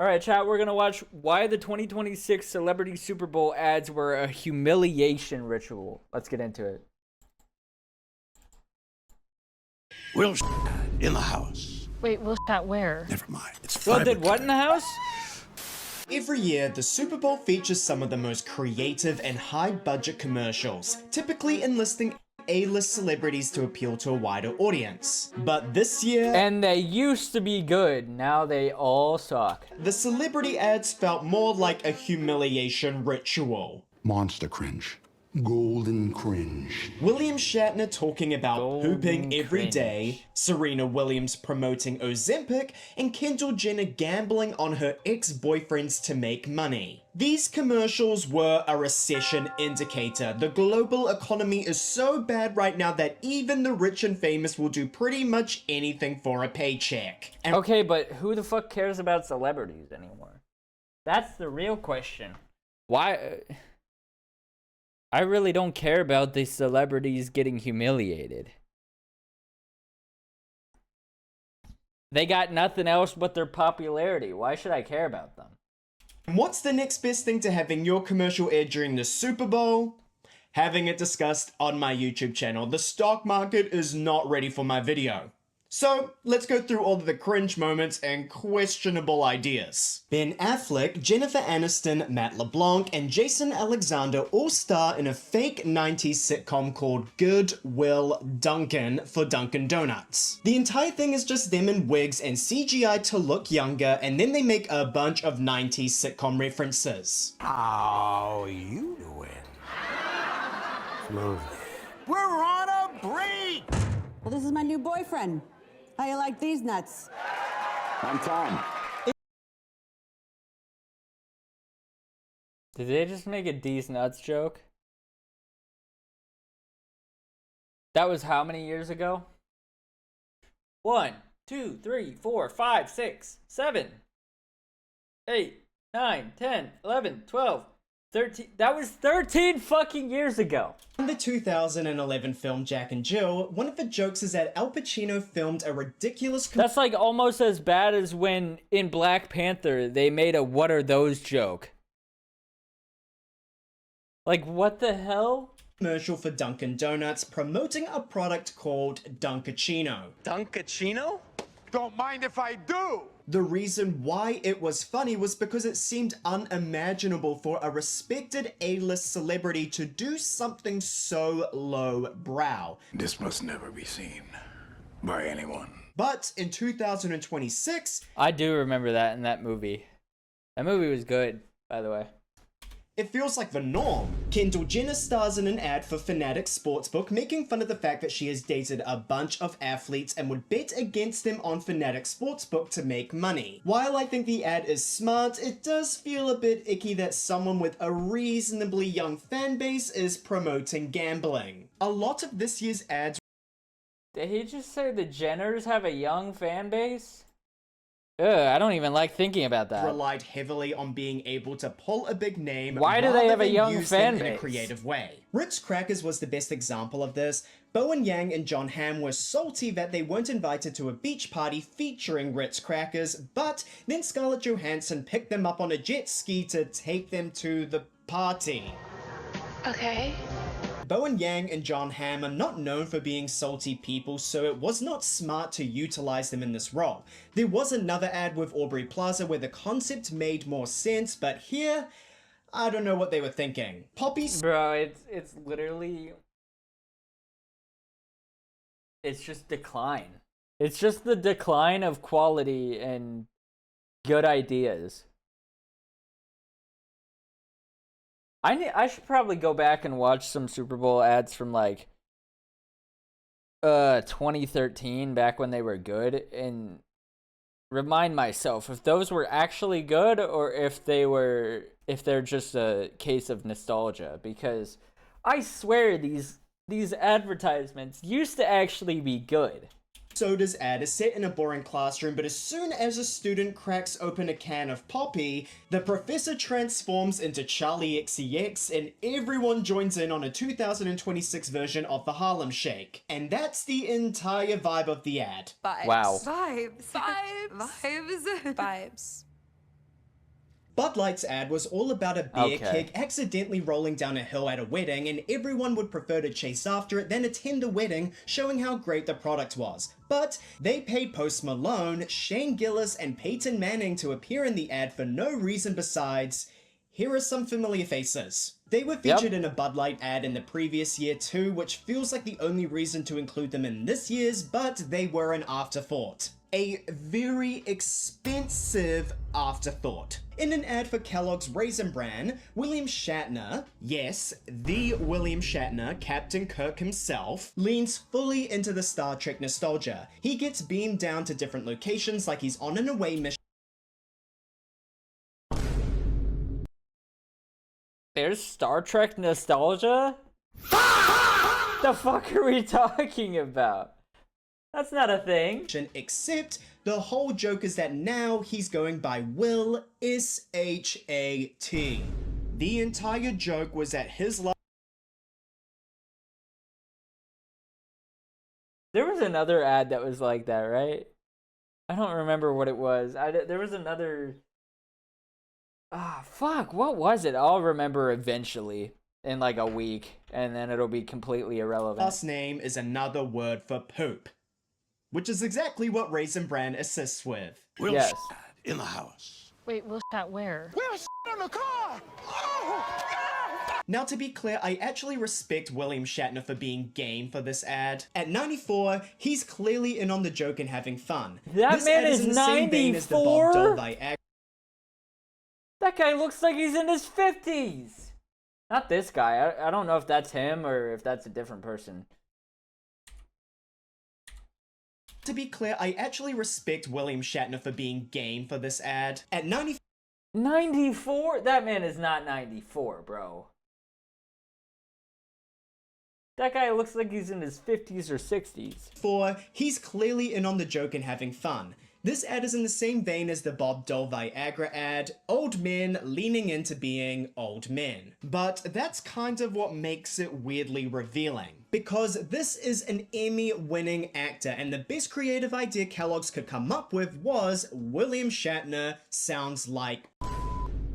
All right, chat, we're going to watch why the 2026 Celebrity Super Bowl ads were a humiliation ritual. Let's get into it. Will in the house. Wait, Will at where? Never mind. It's Will did what in the house? Every year, the Super Bowl features some of the most creative and high-budget commercials, typically enlisting A-list celebrities to appeal to a wider audience. But this year... And they used to be good, now they all suck. The celebrity ads felt more like a humiliation ritual. Monster cringe. Golden cringe. William Shatner talking about Golden pooping every cringe. day, Serena Williams promoting Ozempic, and Kendall Jenner gambling on her ex-boyfriends to make money. These commercials were a recession indicator. The global economy is so bad right now that even the rich and famous will do pretty much anything for a paycheck. And Okay, but who the fuck cares about celebrities anymore? That's the real question. Why? I really don't care about these celebrities getting humiliated. They got nothing else but their popularity. Why should I care about them? what's the next best thing to having your commercial aired during the Super Bowl? Having it discussed on my YouTube channel. The stock market is not ready for my video. So, let's go through all of the cringe moments and questionable ideas. Ben Affleck, Jennifer Aniston, Matt LeBlanc, and Jason Alexander all star in a fake 90s sitcom called Good Will Dunkin' for Dunkin' Donuts. The entire thing is just them in wigs and CGI to look younger, and then they make a bunch of 90s sitcom references. How you doing? Smoothly. We're on a break! Well, this is my new boyfriend. How you like these nuts? I'm Tom. Did they just make a D's nuts joke? That was how many years ago? 1, 2, 3, 4, 5, 6, 7, 8, 9, 10, 11, 12, 13. That was 13 fucking years ago. In the 2011 film Jack and Jill, one of the jokes is that Al Pacino filmed a ridiculous That's like almost as bad as when in Black Panther they made a "what are those" joke. Like, what the hell? commercial for Dunkin' Donuts promoting a product called Dunkachino. Dunkachino? Don't mind if I do! The reason why it was funny was because it seemed unimaginable for a respected A-list celebrity to do something so low-brow. This must never be seen by anyone. But in 2026, I do remember that in that movie. That movie was good, by the way. it feels like the norm. Kendall Jenner stars in an ad for Fanatics Sportsbook, making fun of the fact that she has dated a bunch of athletes and would bet against them on Fanatics Sportsbook to make money. While I think the ad is smart, it does feel a bit icky that someone with a reasonably young fan base is promoting gambling. A lot of this year's ads Did he just say the Jenners have a young fan base? I don't even like thinking about that. relied heavily on being able to pull a big name. Why do they rather have a than young use fan them in a base? creative way. Ritz Crackers was the best example of this. Bowen Yang and John Hamm were salty that they weren't invited to a beach party featuring Ritz Crackers, but then Scarlett Johansson picked them up on a jet ski to take them to the party. Okay. Bowen Yang and John Hamm are not known for being salty people, so it was not smart to utilize them in this role. There was another ad with Aubrey Plaza where the concept made more sense, but here, I don't know what they were thinking. Poppy Bro, it's literally... It's just decline. It's just the decline of quality and good ideas. I should probably go back and watch some Super Bowl ads from like 2013, back when they were good, and remind myself if those were actually good or if they're just a case of nostalgia, because I swear these advertisements used to actually be good. Soda's ad is set in a boring classroom, but as soon as a student cracks open a can of Poppy, the professor transforms into Charlie XCX and everyone joins in on a 2026 version of the Harlem Shake. And that's the entire vibe of the ad. Vibes. Wow. Vibes. Vibes. Vibes. Vibes. Bud Light's ad was all about a beer Okay. keg accidentally rolling down a hill at a wedding, and everyone would prefer to chase after it than attend the wedding, showing how great the product was. But they paid Post Malone, Shane Gillis, and Peyton Manning to appear in the ad for no reason besides, here are some familiar faces. They were featured in a Bud Light ad in the previous year too, which feels like the only reason to include them in this year's, but they were an afterthought. A very expensive afterthought. In an ad for Kellogg's Raisin Bran, William Shatner, yes, the William Shatner, Captain Kirk himself, leans fully into the Star Trek nostalgia. He gets beamed down to different locations like he's on an away mission. There's Star Trek nostalgia? The fuck are we talking about? That's not a thing. Except the whole joke is that now he's going by Will S-H-A-T. The entire joke was that his life. There was another ad that was like that, right? I don't remember what it was. There was another... Ah, fuck, what was it? I'll remember eventually in like a week, and then it'll be completely irrelevant. Last name is another word for poop, which is exactly what Raisin Bran assists with. Will Yes. in the house. Wait, Will shot where? On the car! Now, to be clear, I actually respect William Shatner for being game for this ad. At 94, he's clearly in on the joke and having fun. That This man ad is in the same vein as the Bob 94? Dole Viagra That guy looks like he's in his 50s. Not this guy. I don't know if that's him or if that's a different person. To be clear, I actually respect William Shatner for being game for this ad. At 94? That man is not 94, bro. That guy looks like he's in his 50s or 60s. 94, he's clearly in on the joke and having fun. This ad is in the same vein as the Bob Dole Viagra ad, old men leaning into being old men. But that's kind of what makes it weirdly revealing. Because this is an Emmy-winning actor, and the best creative idea Kellogg's could come up with was William Shatner sounds like.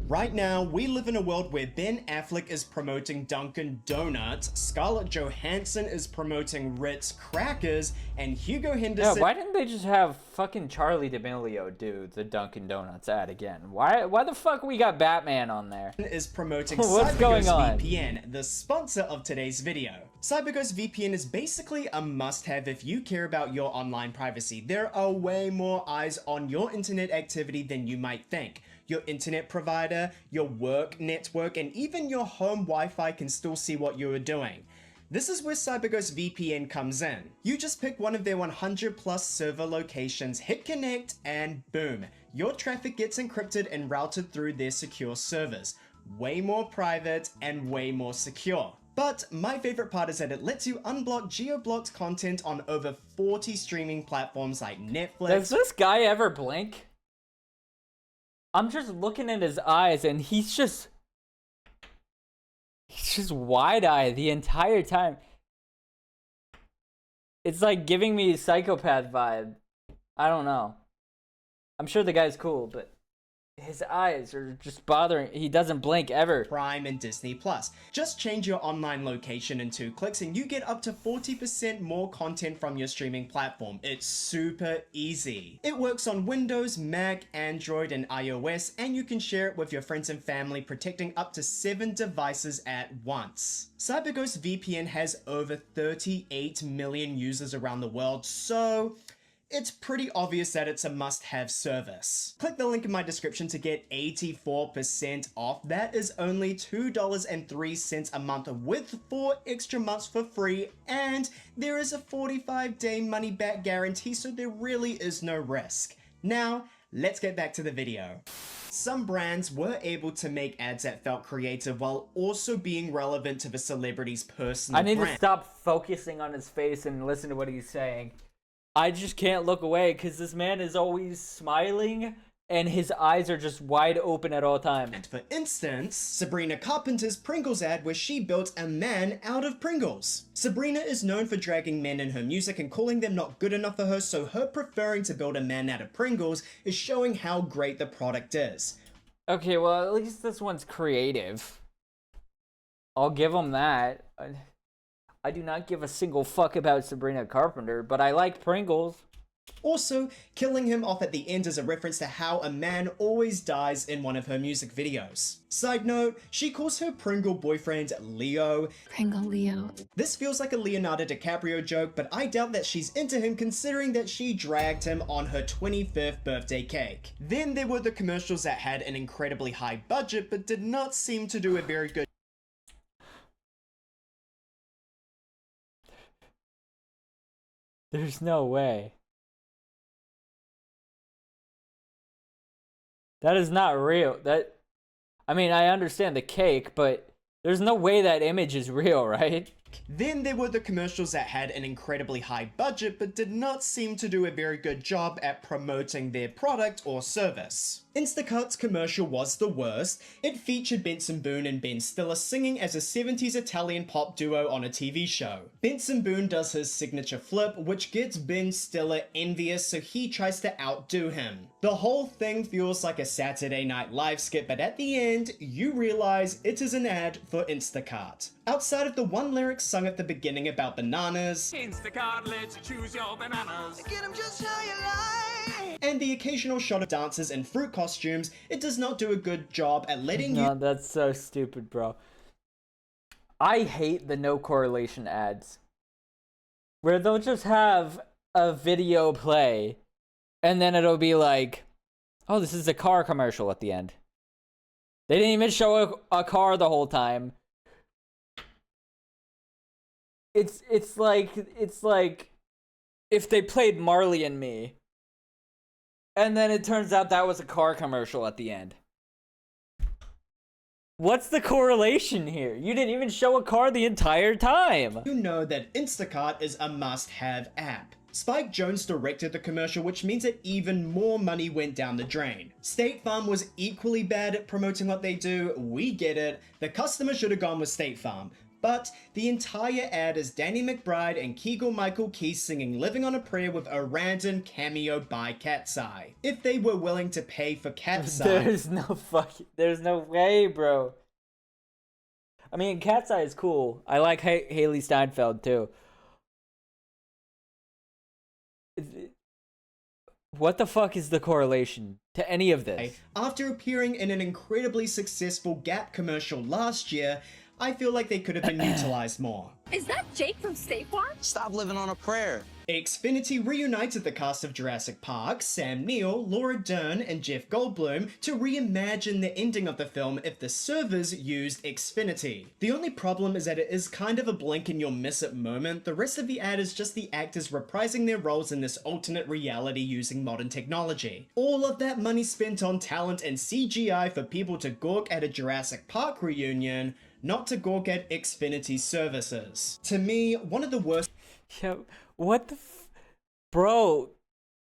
Right now, we live in a world where Ben Affleck is promoting Dunkin' Donuts, Scarlett Johansson is promoting Ritz Crackers, and Hugo Yeah, Henderson why didn't they just have fucking Charlie D'Amelio do the Dunkin' Donuts ad again? Why the fuck we got Batman on there? is promoting What's going on? VPN, the sponsor of today's video. CyberGhost VPN is basically a must-have if you care about your online privacy. There are way more eyes on your internet activity than you might think. Your internet provider, your work network, and even your home Wi-Fi can still see what you are doing. This is where CyberGhost VPN comes in. You just pick one of their 100 plus server locations, hit connect, and boom, your traffic gets encrypted and routed through their secure servers. Way more private and way more secure. But my favorite part is that it lets you unblock geo-blocked content on over 40 streaming platforms like Netflix. Does this guy ever blink? I'm just looking at his eyes and he's just wide-eyed the entire time. It's like giving me a psychopath vibe. I don't know. I'm sure the guy's cool, but his eyes are just bothering. He doesn't blink ever. Prime and Disney Plus. Just change your online location in 2 clicks and you get up to 40% more content from your streaming platform. It's super easy. It works on Windows, Mac, Android, and iOS, and you can share it with your friends and family, protecting up to 7 devices at once. CyberGhost VPN has over 38 million users around the world, so it's pretty obvious that it's a must-have service. Click the link in my description to get 84% off. That is only $2.03 a month with 4 extra months for free, and there is a 45-day money-back guarantee, so there really is no risk. Now, let's get back to the video. Some brands were able to make ads that felt creative while also being relevant to the celebrity's personal I need brand. to stop focusing on his face and listen to what he's saying. I just can't look away because this man is always smiling and his eyes are just wide open at all times. For instance, Sabrina Carpenter's Pringles ad where she built a man out of Pringles. Sabrina is known for dragging men in her music and calling them not good enough for her, so her preferring to build a man out of Pringles is showing how great the product is. Okay, well, at least this one's creative. I'll give them that. I do not give a single fuck about Sabrina Carpenter, but I like Pringles. Also, killing him off at the end is a reference to how a man always dies in one of her music videos. Side note, she calls her Pringle boyfriend Leo. Pringle Leo. This feels like a Leonardo DiCaprio joke, but I doubt that she's into him considering that she dragged him on her 25th birthday cake. Then there were the commercials that had an incredibly high budget but did not seem to do a very good There's no way. That is not real. I mean, I understand the cake, but there's no way that image is real, right? Then there were the commercials that had an incredibly high budget but did not seem to do a very good job at promoting their product or service. Instacart's commercial was the worst. It featured Benson Boone and Ben Stiller singing as a 70s Italian pop duo on a TV show. Benson Boone does his signature flip, which gets Ben Stiller envious, so he tries to outdo him. The whole thing feels like a Saturday Night Live skit, but at the end, you realize it is an ad for Instacart. Outside of the one lyric sung at the beginning about bananas, Instacart lets you choose your bananas. Get 'em just how you like. and the occasional shot of dancers in fruit costumes, it does not do a good job at letting No, that's so stupid, bro. I hate the no correlation ads. Where they'll just have a video play, and then it'll be like, oh, this is a car commercial at the end. They didn't even show a car the whole time. It's like if they played Marley and Me, and then it turns out that was a car commercial at the end. What's the correlation here? You didn't even show a car the entire time. you know that Instacart is a must-have app. Spike Jonze directed the commercial, which means that even more money went down the drain. State Farm was equally bad at promoting what they do. We get it. The customer should have gone with State Farm. But the entire ad is Danny McBride and Keegan-Michael Key singing Living on a Prayer with a random cameo by Cat's Eye. If they were willing to pay for Cat's Eye, There's no way, bro. I mean, Cat's Eye is cool. I like Haley Steinfeld too. What the fuck is the correlation to any of this? after appearing in an incredibly successful Gap commercial last year, I feel like they could have been utilized more. Is that Jake from State Farm? Stop living on a prayer. Xfinity reunited the cast of Jurassic Park, Sam Neill, Laura Dern, and Jeff Goldblum to reimagine the ending of the film if the servers used Xfinity. The only problem is that it is kind of a blink and you'll miss it moment. The rest of the ad is just the actors reprising their roles in this alternate reality using modern technology. All of that money spent on talent and CGI for people to gawk at a Jurassic Park reunion, not to gawk at Xfinity services. To me, one of the worst Yo, what the bro,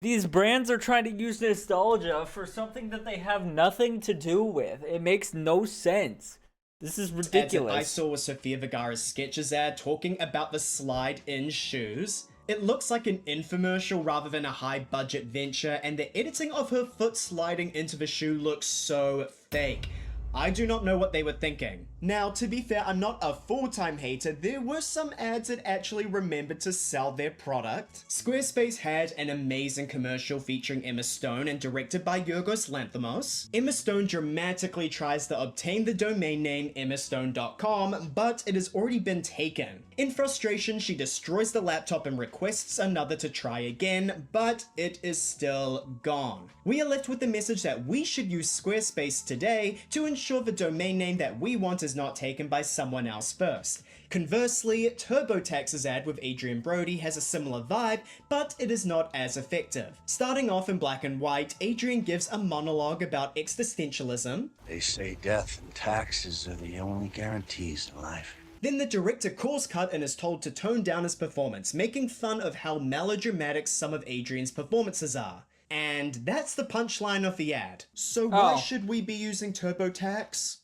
these brands are trying to use nostalgia for something that they have nothing to do with. It makes no sense. This is ridiculous. ads that I saw was Sofia Vergara's Skechers ad talking about the slide-in shoes. It looks like an infomercial rather than a high-budget venture, and the editing of her foot sliding into the shoe looks so fake. I do not know what they were thinking. Now, to be fair, I'm not a full-time hater. There were some ads that actually remembered to sell their product. Squarespace had an amazing commercial featuring Emma Stone and directed by Yorgos Lanthimos. Emma Stone dramatically tries to obtain the domain name emmastone.com, but it has already been taken. In frustration, she destroys the laptop and requests another to try again, but it is still gone. We are left with the message that we should use Squarespace today to ensure the domain name that we want is not taken by someone else first. Conversely, TurboTax's ad with Adrian Brody has a similar vibe, but it is not as effective. Starting off in black and white, Adrian gives a monologue about existentialism. They say death and taxes are the only guarantees in life. Then the director calls cut and is told to tone down his performance, making fun of how melodramatic some of Adrian's performances are. And that's the punchline of the ad. So why should we be using TurboTax?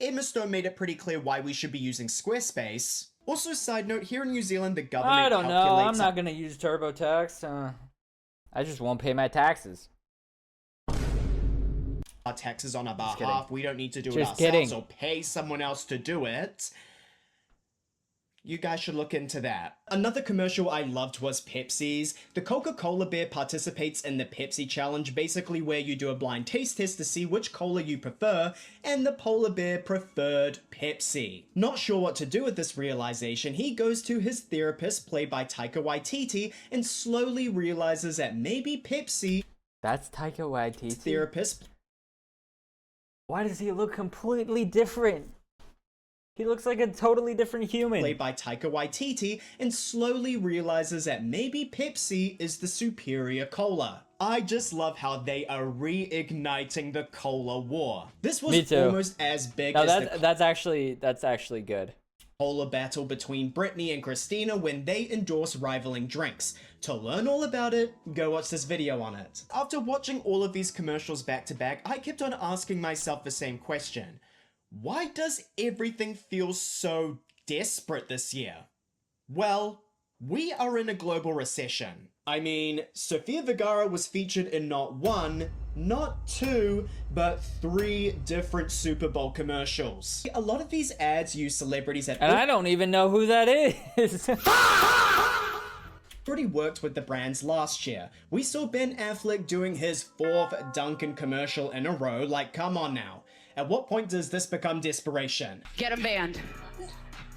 Emma Stone made it pretty clear why we should be using Squarespace. Also, side note, here in New Zealand, the government I don't know. I'm calculates- not gonna use TurboTax. I just won't pay my taxes. our taxes on our Just behalf. kidding. We don't need to do it Just ourselves kidding. or pay someone else to do it. You guys should look into that. Another commercial I loved was Pepsi's. The Coca-Cola bear participates in the Pepsi challenge, basically where you do a blind taste test to see which cola you prefer, and the polar bear preferred Pepsi. Not sure what to do with this realization, he goes to his therapist, played by Taika Waititi, and slowly realizes that maybe Pepsi, That's Taika Waititi. therapist, Why does he look completely different? He looks like a totally different human. played by Taika Waititi, and slowly realizes that maybe Pepsi is the superior cola. I just love how they are reigniting the cola war. This Me was too. almost as big No, as the that's actually good. cola battle between Britney and Christina when they endorse rivaling drinks. To learn all about it, go watch this video on it. After watching all of these commercials back to back, I kept on asking myself the same question. Why does everything feel so desperate this year? Well, we are in a global recession. I mean, Sofia Vergara was featured in not one, not two, but 3 different Super Bowl commercials. A lot of these ads use celebrities that And I don't even know who that is. already worked with the brands last year. We saw Ben Affleck doing his 4th Dunkin' commercial in a row, like come on now. At what point does this become desperation? Get him banned.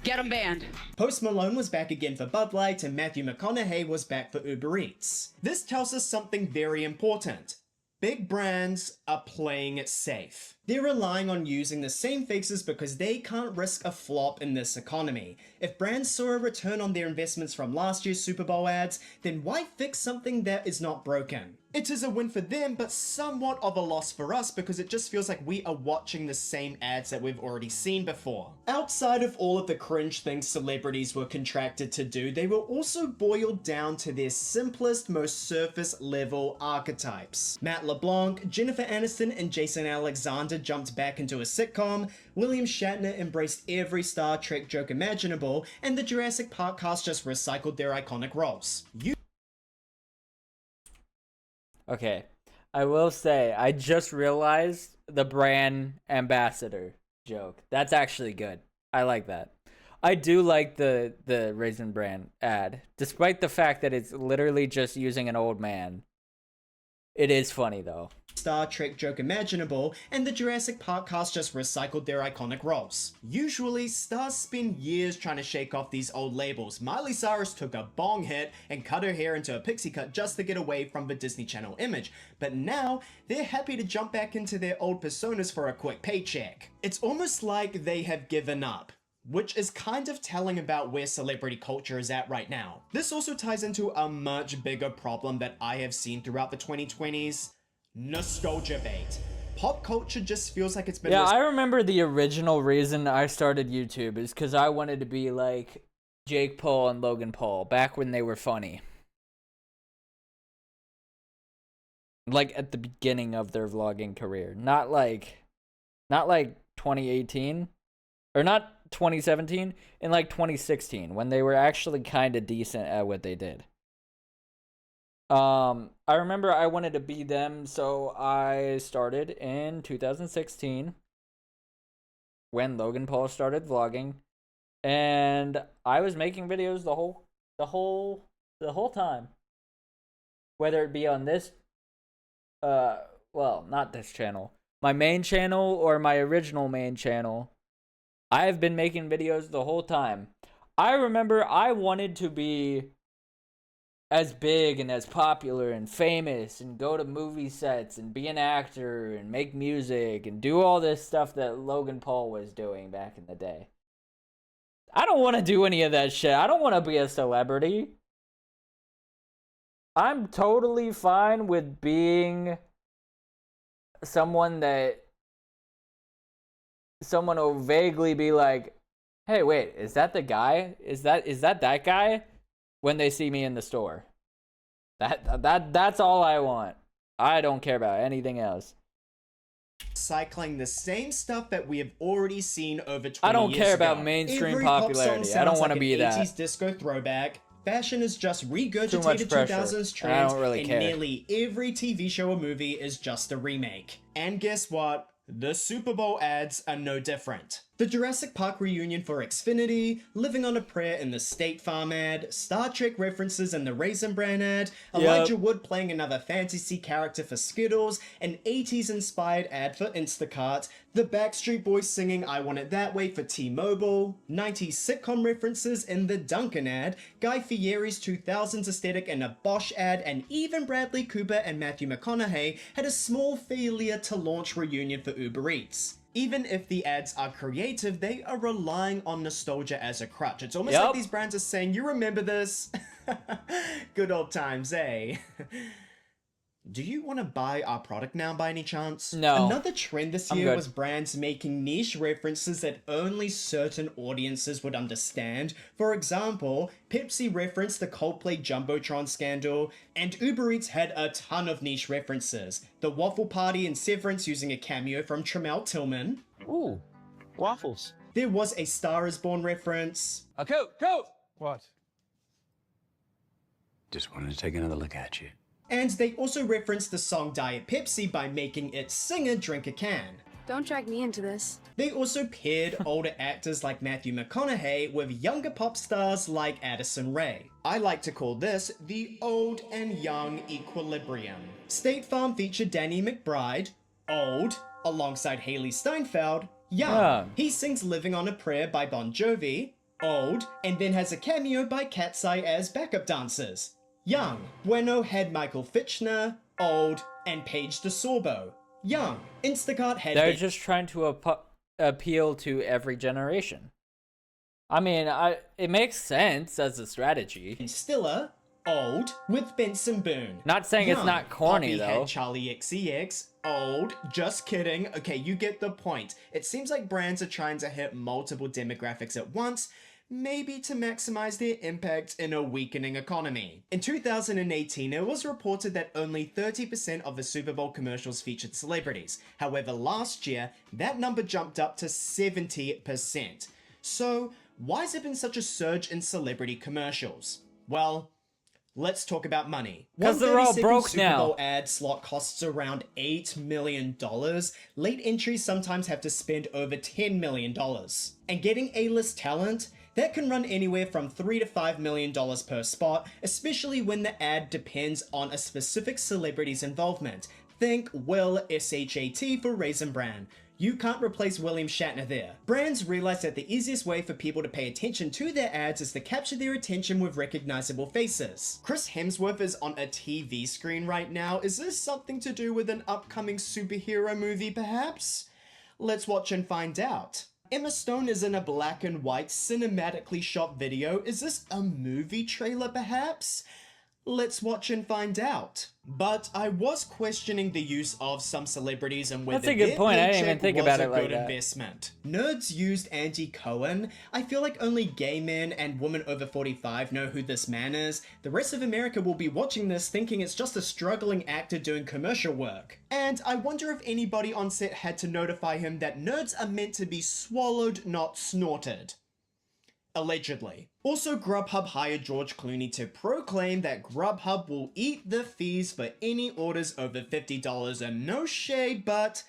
Get him banned. Post Malone was back again for Bud Light and Matthew McConaughey was back for Uber Eats. This tells us something very important. Big brands are playing it safe. They're relying on using the same faces because they can't risk a flop in this economy. If brands saw a return on their investments from last year's Super Bowl ads, then why fix something that is not broken? It is a win for them, but somewhat of a loss for us because it just feels like we are watching the same ads that we've already seen before. Outside of all of the cringe things celebrities were contracted to do, they were also boiled down to their simplest, most surface level archetypes. Matt LeBlanc, Jennifer Aniston, and Jason Alexander jumped back into a sitcom, William Shatner embraced every Star Trek joke imaginable, and the Jurassic Park cast just recycled their iconic roles. Okay, I will say, I just realized the brand ambassador joke. That's actually good. I like that. I do like the Raisin Bran ad, despite the fact that it's literally just using an old man. It is funny though. Star Trek joke imaginable, and the Jurassic Park cast just recycled their iconic roles. Usually, stars spend years trying to shake off these old labels. Miley Cyrus took a bong hit and cut her hair into a pixie cut just to get away from the Disney Channel image, but now they're happy to jump back into their old personas for a quick paycheck. It's almost like they have given up, which is kind of telling about where celebrity culture is at right now. This also ties into a much bigger problem that I have seen throughout the 2020s. Nostalgia bait. Pop culture just feels like it's been... Yeah, I remember the original reason I started YouTube is because I wanted to be like Jake Paul and Logan Paul back when they were funny. Like at the beginning of their vlogging career. Not like 2018 or not 2017, in like 2016 when they were actually kind of decent at what they did. I remember I wanted to be them, so I started in 2016 when Logan Paul started vlogging, and I was making videos the whole time, whether it be on this well, not this channel, my main channel or my original main channel. I have been making videos the whole time. I remember I wanted to be as big and as popular and famous and go to movie sets and be an actor and make music and do all this stuff that Logan Paul was doing back in the day. I don't want to do any of that shit. I don't want to be a celebrity. I'm totally fine with being someone will vaguely be like, hey, wait, is that the guy? Is that guy? When they see me in the store. That's all I want. I don't care about anything else. Cycling the same stuff that we have already seen over 20 years ago. I don't care about mainstream Every pop song popularity. I sounds don't want to like be an that. 80s disco throwback. Fashion is just Too much regurgitated pressure. 2000s I trends, don't really and care. nearly every TV show or movie is just a remake. And guess what? The Super Bowl ads are no different. The Jurassic Park reunion for Xfinity, Living on a Prayer in the State Farm ad, Star Trek references in the Raisin Bran ad, Elijah Wood playing another fantasy character for Skittles, an 80s inspired ad for Instacart, the Backstreet Boys singing I Want It That Way for T-Mobile, 90s sitcom references in the Dunkin' ad, Guy Fieri's 2000s aesthetic in a Bosch ad, and even Bradley Cooper and Matthew McConaughey had a small failure to launch reunion for Uber Eats. Even if the ads are creative, they are relying on nostalgia as a crutch. It's almost like these brands are saying, you remember this? Good old times, eh? Do you want to buy our product now by any chance? No. Another trend this year was brands making niche references that only certain audiences would understand. For example, Pepsi referenced the Coldplay Jumbotron scandal, and Uber Eats had a ton of niche references. The Waffle Party in Severance using a cameo from Tremel Tillman. Ooh, waffles. There was a Star is Born reference. A coat, coat! What? Just wanted to take another look at you. And they also referenced the song Diet Pepsi by making its singer drink a can. Don't drag me into this. They also paired older actors like Matthew McConaughey with younger pop stars like Addison Rae. I like to call this the old and young equilibrium. State Farm featured Danny McBride, old, alongside Haley Steinfeld, young. He sings Living on a Prayer by Bon Jovi, old, and then has a cameo by Cat's Eye as backup dancers. Young. Bueno had Michael Fitchner, old, and Paige DeSorbo, young. Instacart had... They're just trying to appeal to every generation. I mean, it makes sense as a strategy. Stiller, old, with Benson Boone. Not saying it's not corny, Poppy though. had Charlie XCX, old, just kidding. Okay, you get the point. It seems like brands are trying to hit multiple demographics at once, maybe to maximize their impact in a weakening economy. In 2018, it was reported that only 30% of the Super Bowl commercials featured celebrities. However, last year, that number jumped up to 70%. So, why has there been such a surge in celebrity commercials? Well, let's talk about money. 'Cause they're all 1 30-second broke Super now. Bowl ad slot costs around $8 million. Late entries sometimes have to spend over $10 million. And getting A-list talent, that can run anywhere from $3 to $5 million per spot, especially when the ad depends on a specific celebrity's involvement. Think Will SHAT for Raisin Bran. You can't replace William Shatner there. Brands realize that the easiest way for people to pay attention to their ads is to capture their attention with recognizable faces. Chris Hemsworth is on a TV screen right now. Is this something to do with an upcoming superhero movie, perhaps? Let's watch and find out. Emma Stone is in a black and white cinematically shot video. Is this a movie trailer, perhaps? Let's watch and find out. But I was questioning the use of some celebrities and whether That's a good their point. I didn't even paycheck think was about a it like good that. investment. Nerds used Andy Cohen. I feel like only gay men and women over 45 know who this man is. The rest of America will be watching this thinking it's just a struggling actor doing commercial work. And I wonder if anybody on set had to notify him that nerds are meant to be swallowed, not snorted. Allegedly. Also, Grubhub hired George Clooney to proclaim that Grubhub will eat the fees for any orders over $50. And no shade, but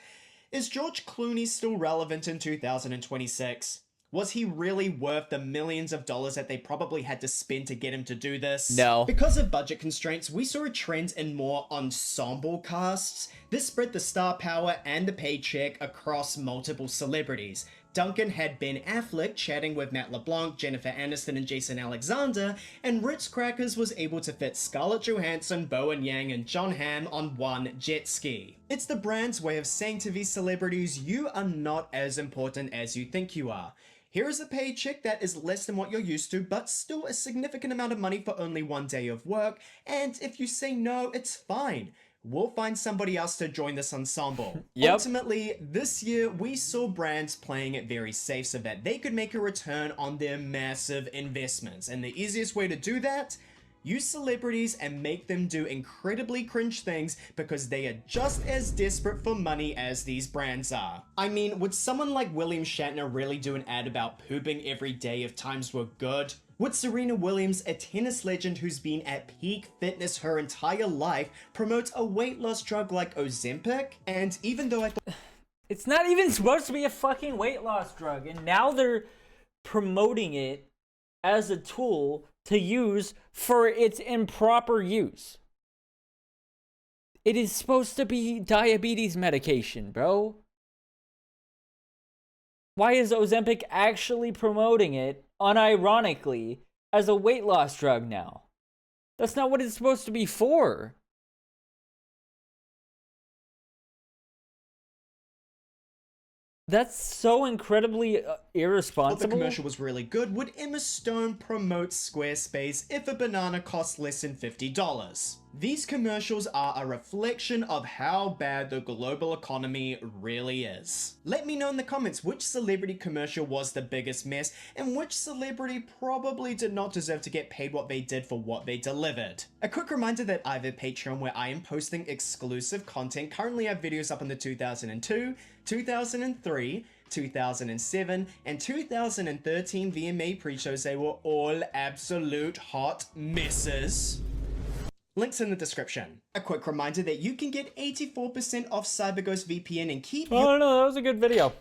is George Clooney still relevant in 2026? Was he really worth the millions of dollars that they probably had to spend to get him to do this? No. Because of budget constraints, we saw a trend in more ensemble casts. This spread the star power and the paycheck across multiple celebrities. Duncan had Ben Affleck chatting with Matt LeBlanc, Jennifer Aniston, and Jason Alexander, and Ritz Crackers was able to fit Scarlett Johansson, Bowen Yang, and John Hamm on one jet ski. It's the brand's way of saying to these celebrities, you are not as important as you think you are. Here is a paycheck that is less than what you're used to, but still a significant amount of money for only one day of work, and if you say no, it's fine. We'll find somebody else to join this ensemble. Yep. Ultimately, this year, we saw brands playing it very safe so that they could make a return on their massive investments. And the easiest way to do that? Use celebrities and make them do incredibly cringe things because they are just as desperate for money as these brands are. I mean, would someone like William Shatner really do an ad about pooping every day if times were good? Would Serena Williams, a tennis legend who's been at peak fitness her entire life, promote a weight loss drug like Ozempic? And even though I thought It's not even supposed to be a fucking weight loss drug, and now they're promoting it as a tool to use for its improper use. It is supposed to be diabetes medication, bro. Why is Ozempic actually promoting it, unironically, as a weight loss drug now? That's not what it's supposed to be for. That's so incredibly irresponsible. the commercial was really good, would Emma Stone promote Squarespace if a banana costs less than $50? These commercials are a reflection of how bad the global economy really is. Let me know in the comments which celebrity commercial was the biggest mess and which celebrity probably did not deserve to get paid what they did for what they delivered. A quick reminder that I have a Patreon where I am posting exclusive content. Currently I have videos up in the 2002, 2003, 2007, and 2013 VMA pre-shows. They were all absolute hot messes. Links in the description. A quick reminder that you can get 84% off CyberGhost VPN and keep Oh no, that was a good video.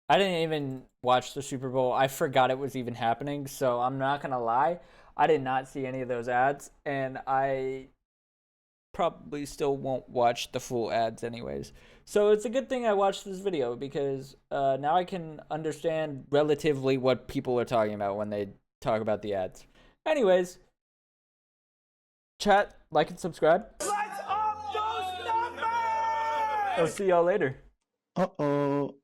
I didn't even watch the Super Bowl. I forgot it was even happening, so I'm not gonna lie. I did not see any of those ads, and I probably still won't watch the full ads anyways. So it's a good thing I watched this video, because now I can understand relatively what people are talking about when they talk about the ads. Anyways, chat, like, and subscribe. Let's up those numbers! I'll see y'all later. Uh-oh.